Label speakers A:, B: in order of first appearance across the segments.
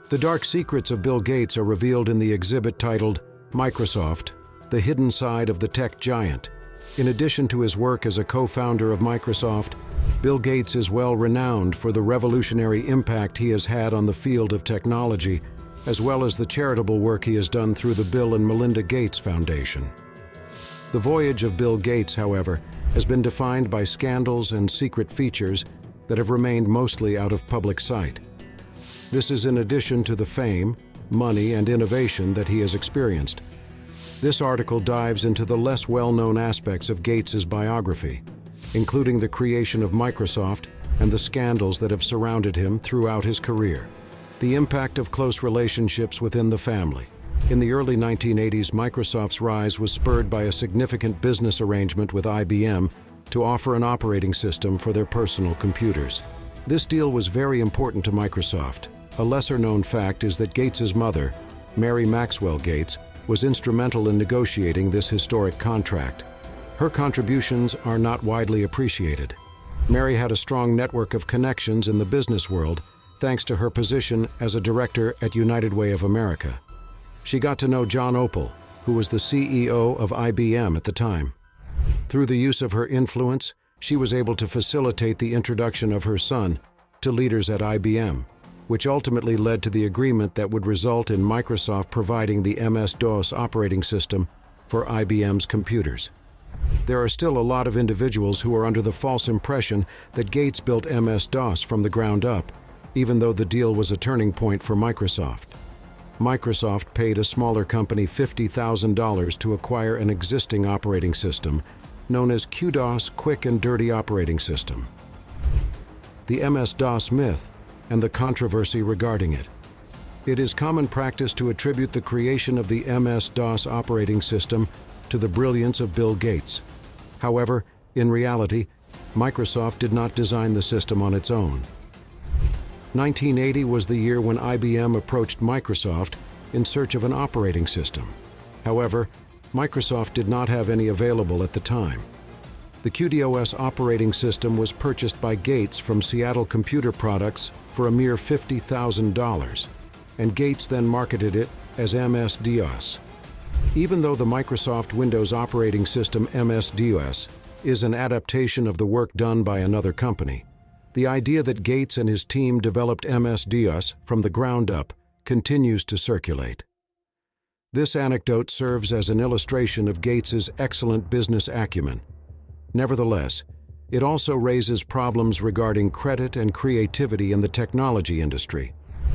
A: The dark secrets of Bill Gates are revealed in the exhibit titled Microsoft, The Hidden Side of the Tech Giant. In addition to his work as a co-founder of Microsoft, Bill Gates is well renowned for the revolutionary impact he has had on the field of technology, as well as the charitable work he has done through the Bill and Melinda Gates Foundation. The voyage of Bill Gates, however, has been defined by scandals and secret features that have remained mostly out of public sight. This is in addition to the fame, money, and innovation that he has experienced. This article dives into the less well-known aspects of Gates's biography, including the creation of Microsoft and the scandals that have surrounded him throughout his career. The impact of close relationships within the family. In the early 1980s, Microsoft's rise was spurred by a significant business arrangement with IBM to offer an operating system for their personal computers. This deal was very important to Microsoft. A lesser-known fact is that Gates's mother, Mary Maxwell Gates, was instrumental in negotiating this historic contract. Her contributions are not widely appreciated. Mary had a strong network of connections in the business world thanks to her position as a director at United Way of America. She got to know John Opel, who was the CEO of IBM at the time. Through the use of her influence, she was able to facilitate the introduction of her son to leaders at IBM, which ultimately led to the agreement that would result in Microsoft providing the MS-DOS operating system for IBM's computers. There are still a lot of individuals who are under the false impression that Gates built MS-DOS from the ground up, even though the deal was a turning point for Microsoft. Microsoft paid a smaller company $50,000 to acquire an existing operating system known as QDOS, Quick and Dirty Operating System. The MS-DOS myth and the controversy regarding it. It is common practice to attribute the creation of the MS-DOS operating system to the brilliance of Bill Gates. However, in reality, Microsoft did not design the system on its own. 1980 was the year when IBM approached Microsoft in search of an operating system. However, Microsoft did not have any available at the time. The QDOS operating system was purchased by Gates from Seattle Computer Products for a mere $50,000, and Gates then marketed it as MS-DOS. Even though the Microsoft Windows operating system MS-DOS is an adaptation of the work done by another company, the idea that Gates and his team developed MS-DOS from the ground up continues to circulate. This anecdote serves as an illustration of Gates's excellent business acumen. Nevertheless, it also raises problems regarding credit and creativity in the technology industry,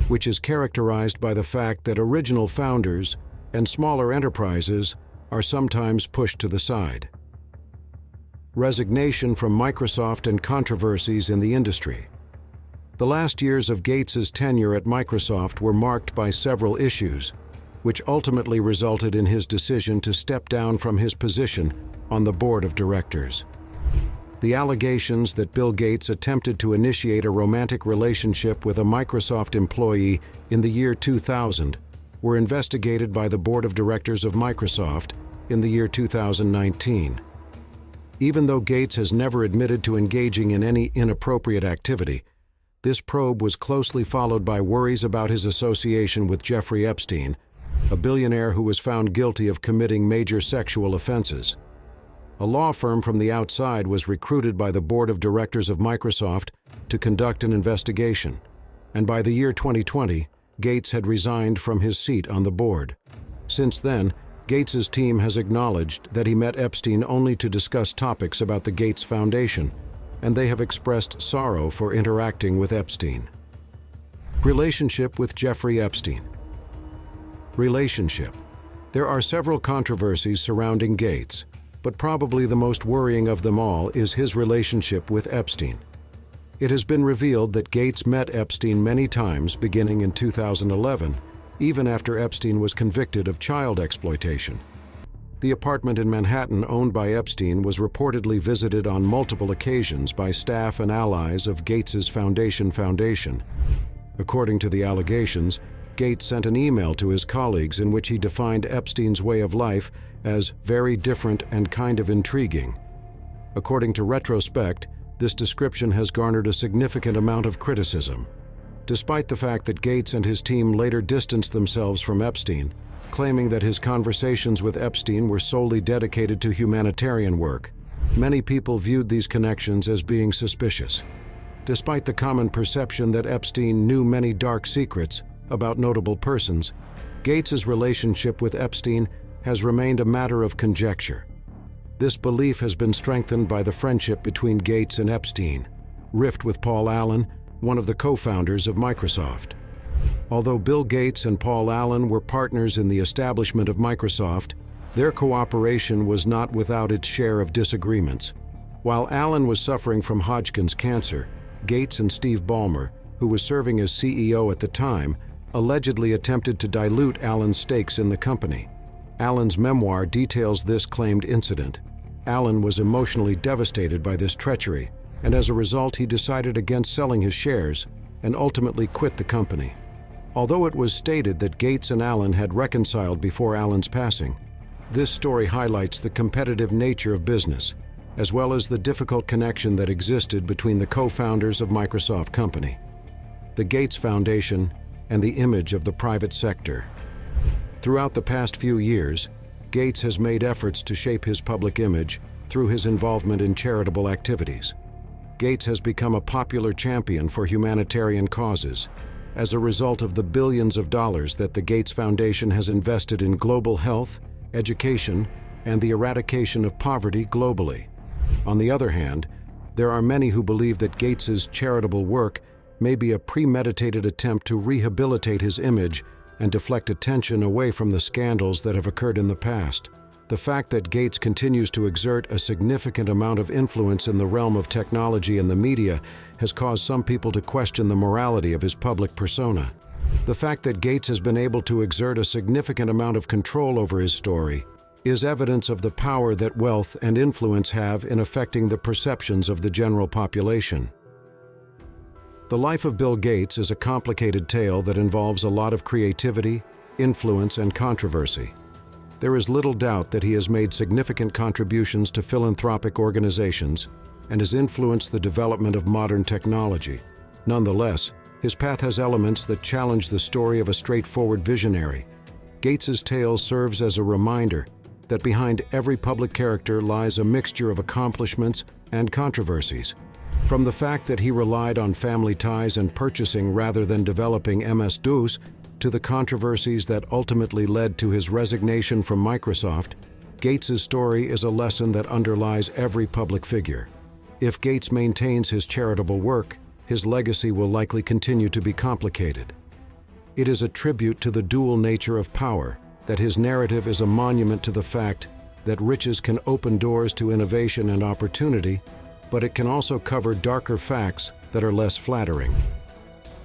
A: which is characterized by the fact that original founders and smaller enterprises are sometimes pushed to the side. Resignation from Microsoft and controversies in the industry. The last years of Gates's tenure at Microsoft were marked by several issues, which ultimately resulted in his decision to step down from his position on the board of directors. The allegations that Bill Gates attempted to initiate a romantic relationship with a Microsoft employee in the year 2000 were investigated by the board of directors of Microsoft in the year 2019. Even though Gates has never admitted to engaging in any inappropriate activity, this probe was closely followed by worries about his association with Jeffrey Epstein, a billionaire who was found guilty of committing major sexual offenses. A law firm from the outside was recruited by the board of directors of Microsoft to conduct an investigation, and by the year 2020, Gates had resigned from his seat on the board. Since then, Gates's team has acknowledged that he met Epstein only to discuss topics about the Gates Foundation, and they have expressed sorrow for interacting with Epstein. Relationship with Jeffrey Epstein. Relationship. There are several controversies surrounding Gates, but probably the most worrying of them all is his relationship with Epstein. It has been revealed that Gates met Epstein many times beginning in 2011, even after Epstein was convicted of child exploitation. The apartment in Manhattan owned by Epstein was reportedly visited on multiple occasions by staff and allies of Gates's Foundation. According to the allegations, Gates sent an email to his colleagues in which he defined Epstein's way of life as very different and kind of intriguing. According to Retrospect, this description has garnered a significant amount of criticism. Despite the fact that Gates and his team later distanced themselves from Epstein, claiming that his conversations with Epstein were solely dedicated to humanitarian work, many people viewed these connections as being suspicious. Despite the common perception that Epstein knew many dark secrets about notable persons, Gates's relationship with Epstein has remained a matter of conjecture. This belief has been strengthened by the friendship between Gates and Epstein, rift with Paul Allen, one of the co-founders of Microsoft. Although Bill Gates and Paul Allen were partners in the establishment of Microsoft, their cooperation was not without its share of disagreements. While Allen was suffering from Hodgkin's cancer, Gates and Steve Ballmer, who was serving as CEO at the time, allegedly attempted to dilute Allen's stakes in the company. Allen's memoir details this claimed incident. Allen was emotionally devastated by this treachery, and as a result he decided against selling his shares and ultimately quit the company. Although it was stated that Gates and Allen had reconciled before Allen's passing, this story highlights the competitive nature of business, as well as the difficult connection that existed between the co-founders of Microsoft Company, the Gates Foundation, and the image of the private sector. Throughout the past few years, Gates has made efforts to shape his public image through his involvement in charitable activities. Gates has become a popular champion for humanitarian causes as a result of the billions of dollars that the Gates Foundation has invested in global health, education, and the eradication of poverty globally. On the other hand, there are many who believe that Gates's charitable work may be a premeditated attempt to rehabilitate his image and deflect attention away from the scandals that have occurred in the past. The fact that Gates continues to exert a significant amount of influence in the realm of technology and the media has caused some people to question the morality of his public persona. The fact that Gates has been able to exert a significant amount of control over his story is evidence of the power that wealth and influence have in affecting the perceptions of the general population. The life of Bill Gates is a complicated tale that involves a lot of creativity, influence, and controversy. There is little doubt that he has made significant contributions to philanthropic organizations and has influenced the development of modern technology. Nonetheless, his path has elements that challenge the story of a straightforward visionary. Gates's tale serves as a reminder that behind every public character lies a mixture of accomplishments and controversies. From the fact that he relied on family ties and purchasing rather than developing MS-DOS, to the controversies that ultimately led to his resignation from Microsoft, Gates's story is a lesson that underlies every public figure. If Gates maintains his charitable work, his legacy will likely continue to be complicated. It is a tribute to the dual nature of power, that his narrative is a monument to the fact that riches can open doors to innovation and opportunity, but it can also cover darker facts that are less flattering.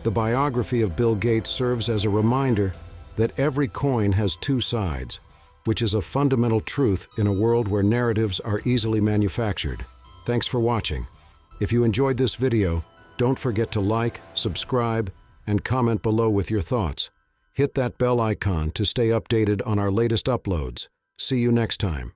A: The biography of Bill Gates serves as a reminder that every coin has two sides, which is a fundamental truth in a world where narratives are easily manufactured. Thanks for watching. If you enjoyed this video, don't forget to like, subscribe, and comment below with your thoughts. Hit that bell icon to stay updated on our latest uploads. See you next time.